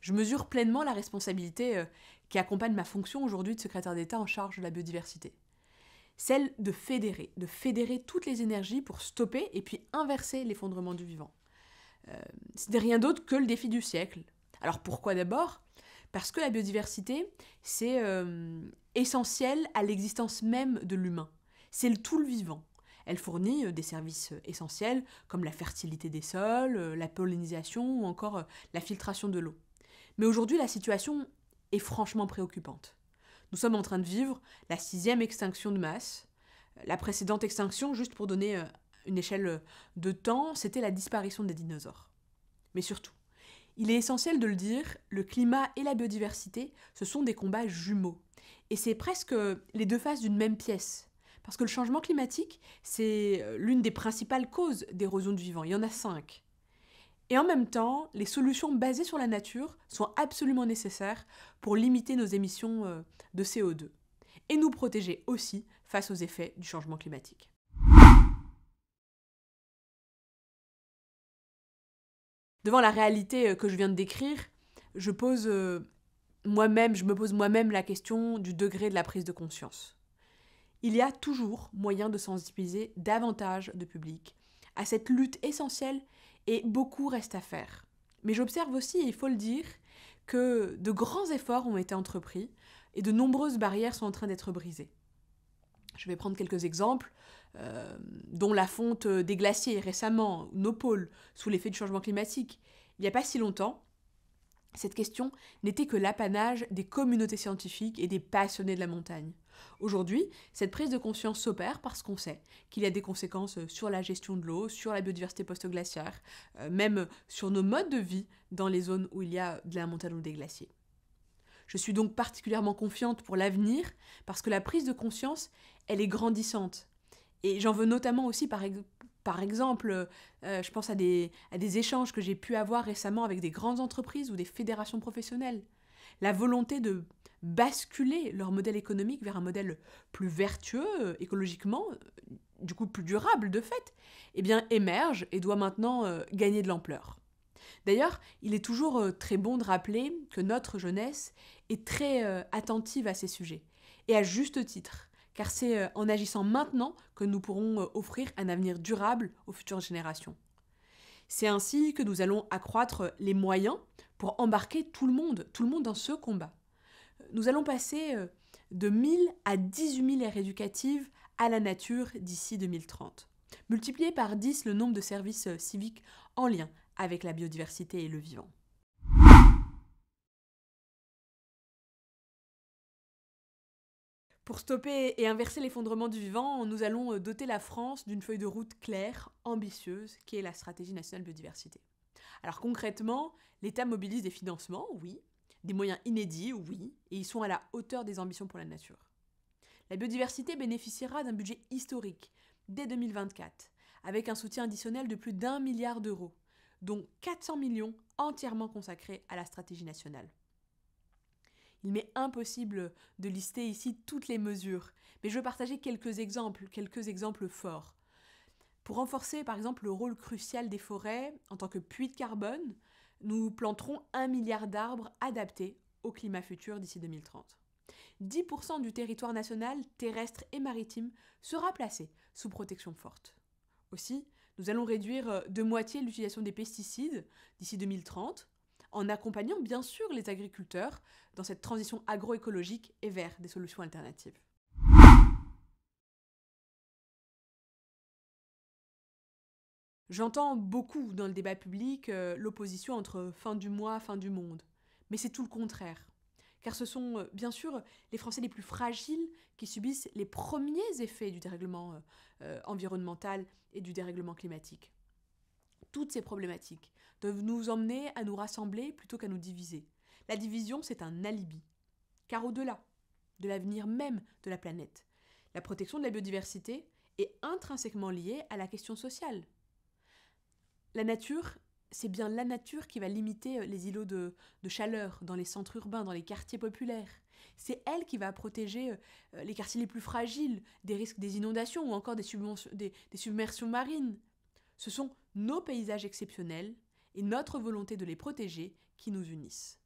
Je mesure pleinement la responsabilité qui accompagne ma fonction aujourd'hui de secrétaire d'État en charge de la biodiversité. Celle de fédérer toutes les énergies pour stopper et puis inverser l'effondrement du vivant. Ce n'est rien d'autre que le défi du siècle. Alors pourquoi d'abord ? Parce que la biodiversité, c'est essentiel à l'existence même de l'humain. C'est tout le vivant. Elle fournit des services essentiels comme la fertilité des sols, la pollinisation ou encore la filtration de l'eau. Mais aujourd'hui, la situation est franchement préoccupante. Nous sommes en train de vivre la 6e extinction de masse. La précédente extinction, juste pour donner une échelle de temps, c'était la disparition des dinosaures. Mais surtout, il est essentiel de le dire, le climat et la biodiversité, ce sont des combats jumeaux. Et c'est presque les deux faces d'une même pièce. Parce que le changement climatique, c'est l'une des principales causes d'érosion du vivant. Il y en a 5. Et en même temps, les solutions basées sur la nature sont absolument nécessaires pour limiter nos émissions de CO2 et nous protéger aussi face aux effets du changement climatique. Devant la réalité que je viens de décrire, je me pose moi-même la question du degré de la prise de conscience. Il y a toujours moyen de sensibiliser davantage de public à cette lutte essentielle et beaucoup reste à faire. Mais j'observe aussi, et il faut le dire, que de grands efforts ont été entrepris et de nombreuses barrières sont en train d'être brisées. Je vais prendre quelques exemples, dont la fonte des glaciers récemment, nos pôles, sous l'effet du changement climatique. Il n'y a pas si longtemps, cette question n'était que l'apanage des communautés scientifiques et des passionnés de la montagne. Aujourd'hui, cette prise de conscience s'opère parce qu'on sait qu'il y a des conséquences sur la gestion de l'eau, sur la biodiversité post-glaciaire, même sur nos modes de vie dans les zones où il y a de la montagne ou des glaciers. Je suis donc particulièrement confiante pour l'avenir parce que la prise de conscience, elle est grandissante. Et j'en veux notamment aussi par exemple, je pense à des échanges que j'ai pu avoir récemment avec des grandes entreprises ou des fédérations professionnelles. La volonté de basculer leur modèle économique vers un modèle plus vertueux écologiquement, du coup plus durable de fait, eh bien émerge et doit maintenant gagner de l'ampleur. D'ailleurs, il est toujours très bon de rappeler que notre jeunesse est très attentive à ces sujets, et à juste titre, car c'est en agissant maintenant que nous pourrons offrir un avenir durable aux futures générations. C'est ainsi que nous allons accroître les moyens pour embarquer tout le monde dans ce combat. Nous allons passer de 1000 à 18 000 aires éducatives à la nature d'ici 2030. Multiplier par 10 le nombre de services civiques en lien avec la biodiversité et le vivant. Pour stopper et inverser l'effondrement du vivant, nous allons doter la France d'une feuille de route claire, ambitieuse, qui est la stratégie nationale biodiversité. Alors concrètement, l'État mobilise des financements, oui, des moyens inédits, oui, et ils sont à la hauteur des ambitions pour la nature. La biodiversité bénéficiera d'un budget historique dès 2024, avec un soutien additionnel de plus d'1 milliard d'euros, dont 400 millions entièrement consacrés à la stratégie nationale. Il m'est impossible de lister ici toutes les mesures, mais je veux partager quelques exemples forts. Pour renforcer par exemple le rôle crucial des forêts en tant que puits de carbone, nous planterons 1 milliard d'arbres adaptés au climat futur d'ici 2030. 10% du territoire national, terrestre et maritime, sera placé sous protection forte. Aussi, nous allons réduire de moitié l'utilisation des pesticides d'ici 2030, en accompagnant bien sûr les agriculteurs dans cette transition agroécologique et vers des solutions alternatives. J'entends beaucoup dans le débat public l'opposition entre fin du mois, fin du monde. Mais c'est tout le contraire. Car ce sont bien sûr les Français les plus fragiles qui subissent les premiers effets du dérèglement environnemental et du dérèglement climatique. Toutes ces problématiques doivent nous emmener à nous rassembler plutôt qu'à nous diviser. La division, c'est un alibi. Car au-delà de l'avenir même de la planète, la protection de la biodiversité est intrinsèquement liée à la question sociale. La nature, c'est bien la nature qui va limiter les îlots de chaleur dans les centres urbains, dans les quartiers populaires. C'est elle qui va protéger les quartiers les plus fragiles des risques des inondations ou encore des submersions marines. Ce sont nos paysages exceptionnels et notre volonté de les protéger qui nous unissent.